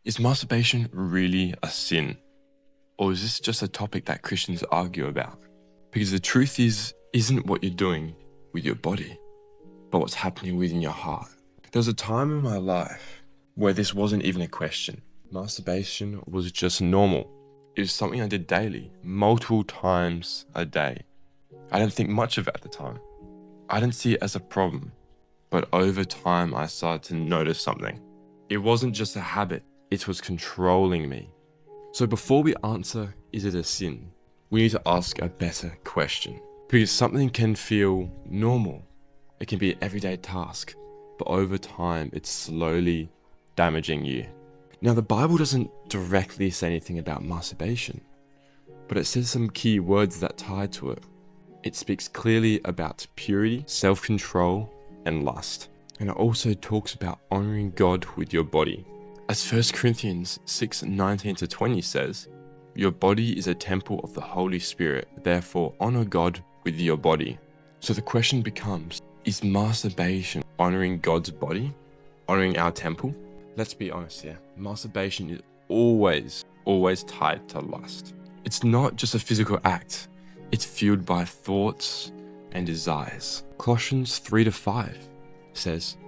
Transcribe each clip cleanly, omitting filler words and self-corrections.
Is masturbation really a sin? Or is this just a topic that Christians argue about? Because the truth isn't what you're doing with your body, but what's happening within your heart. There was a time in my life where this wasn't even a question. Masturbation was just normal. It was something I did daily, multiple times a day. I didn't think much of it at the time. I didn't see it as a problem, but over time I started to notice something. It wasn't just a habit, it was controlling me. So before we answer, is it a sin? We need to ask a better question. Because something can feel normal. It can be an everyday task, but over time it's slowly damaging you. Now the Bible doesn't directly say anything about masturbation, but it says some key words that tie to it. It speaks clearly about purity, self-control, and lust. And it also talks about honoring God with your body. As 1 Corinthians 6:19-20 says, your body is a temple of the Holy Spirit, therefore honor God with your body. So the question becomes, is masturbation honoring God's body? Honoring our temple? Let's be honest here, masturbation is always tied to lust. It's not just a physical act, it's fueled by thoughts and desires. Colossians 3-5 says,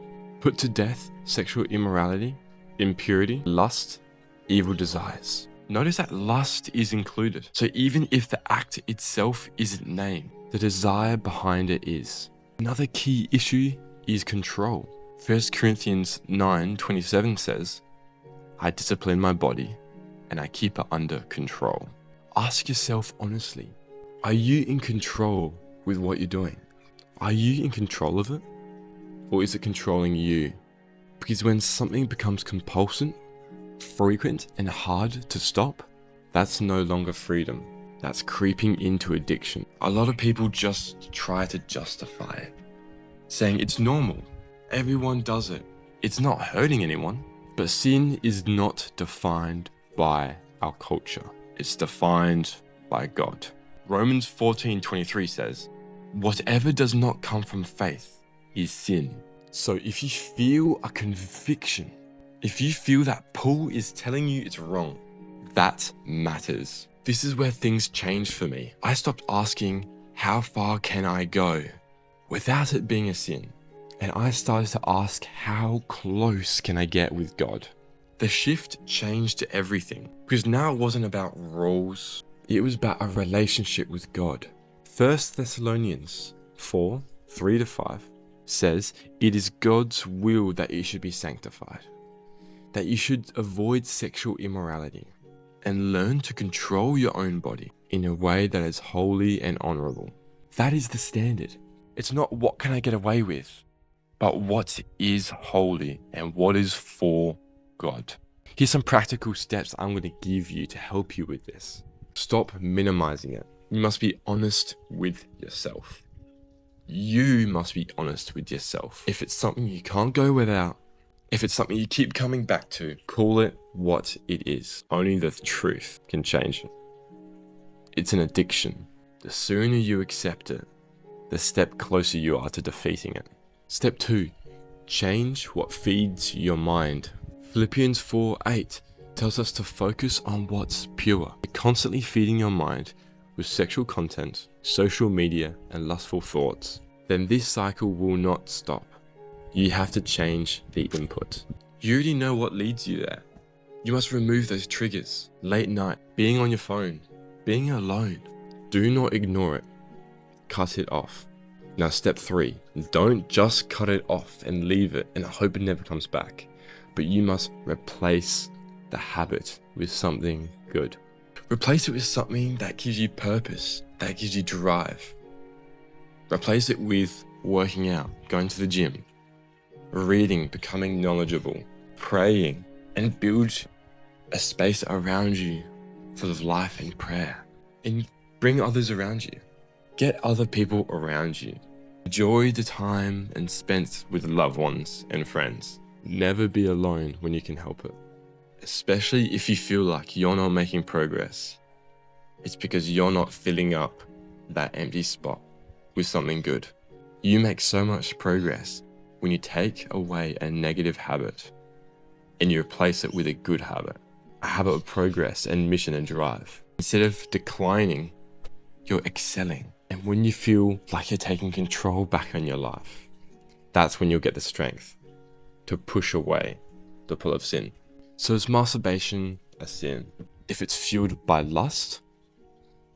put to death sexual immorality, impurity, lust, evil desires. Notice that lust is included. So even if the act itself isn't named, the desire behind it is. Another key issue is control. 1 Corinthians 9:27 says, I discipline my body and I keep it under control. Ask yourself honestly, are you in control with what you're doing? Are you in control of it? Or is it controlling you? Because when something becomes compulsive, frequent, and hard to stop, that's no longer freedom. That's creeping into addiction. A lot of people just try to justify it, saying it's normal. Everyone does it. It's not hurting anyone. But sin is not defined by our culture. It's defined by God. Romans 14:23 says, whatever does not come from faith is sin. So if you feel a conviction, if you feel that pull is telling you it's wrong, that matters. This is where things changed for me. I stopped asking, how far can I go without it being a sin? And I started to ask, how close can I get with God? The shift changed everything because now it wasn't about rules. It was about a relationship with God. 1 Thessalonians 4:3-5 says, it is God's will that you should be sanctified, that you should avoid sexual immorality and learn to control your own body in a way that is holy and honorable. That is the standard. It's not what can I get away with, but what is holy and what is for God. Here's some practical steps I'm going to give you to help you with this. Stop minimizing it. You must be honest with yourself. You must be honest with yourself. If it's something you can't go without, if it's something you keep coming back to, call it what it is. Only the truth can change it. It's an addiction. The sooner you accept it, the step closer you are to defeating it. Step 2, change what feeds your mind. Philippians 4:8 tells us to focus on what's pure. You're constantly feeding your mind with sexual content, social media, and lustful thoughts, then this cycle will not stop. You have to change the input. You already know what leads you there. You must remove those triggers. Late night, being on your phone, being alone. Do not ignore it. Cut it off. Now step 3, don't just cut it off and leave it and hope it never comes back. But you must replace the habit with something good. Replace it with something that gives you purpose, that gives you drive. Replace it with working out, going to the gym, reading, becoming knowledgeable, praying, and build a space around you full of life and prayer. And bring others around you. Get other people around you. Enjoy the time and spent with loved ones and friends. Never be alone when you can help it. Especially if you feel like you're not making progress. It's because you're not filling up that empty spot with something good. You make so much progress when you take away a negative habit and you replace it with a good habit, a habit of progress and mission and drive. Instead of declining, you're excelling. And when you feel like you're taking control back on your life, that's when you'll get the strength to push away the pull of sin. So is masturbation a sin? If it's fueled by lust,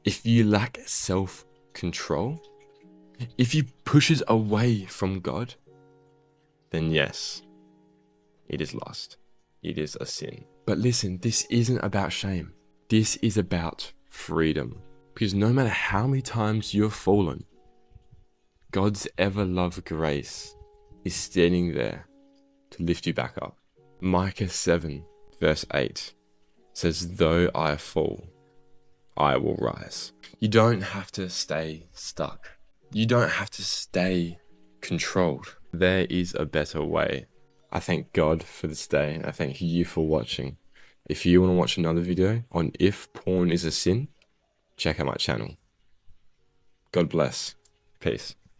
if you lack self-control, if you push it away from God, then yes, it is lust. It is a sin. But listen, this isn't about shame. This is about freedom. Because no matter how many times you've fallen, God's ever-loved grace is standing there to lift you back up. Micah 7 verse 8 says, though I fall, I will rise. You don't have to stay stuck. You don't have to stay controlled. There is a better way. I thank God for this day. I thank you for watching. If you want to watch another video on if porn is a sin, check out my channel. God bless. Peace.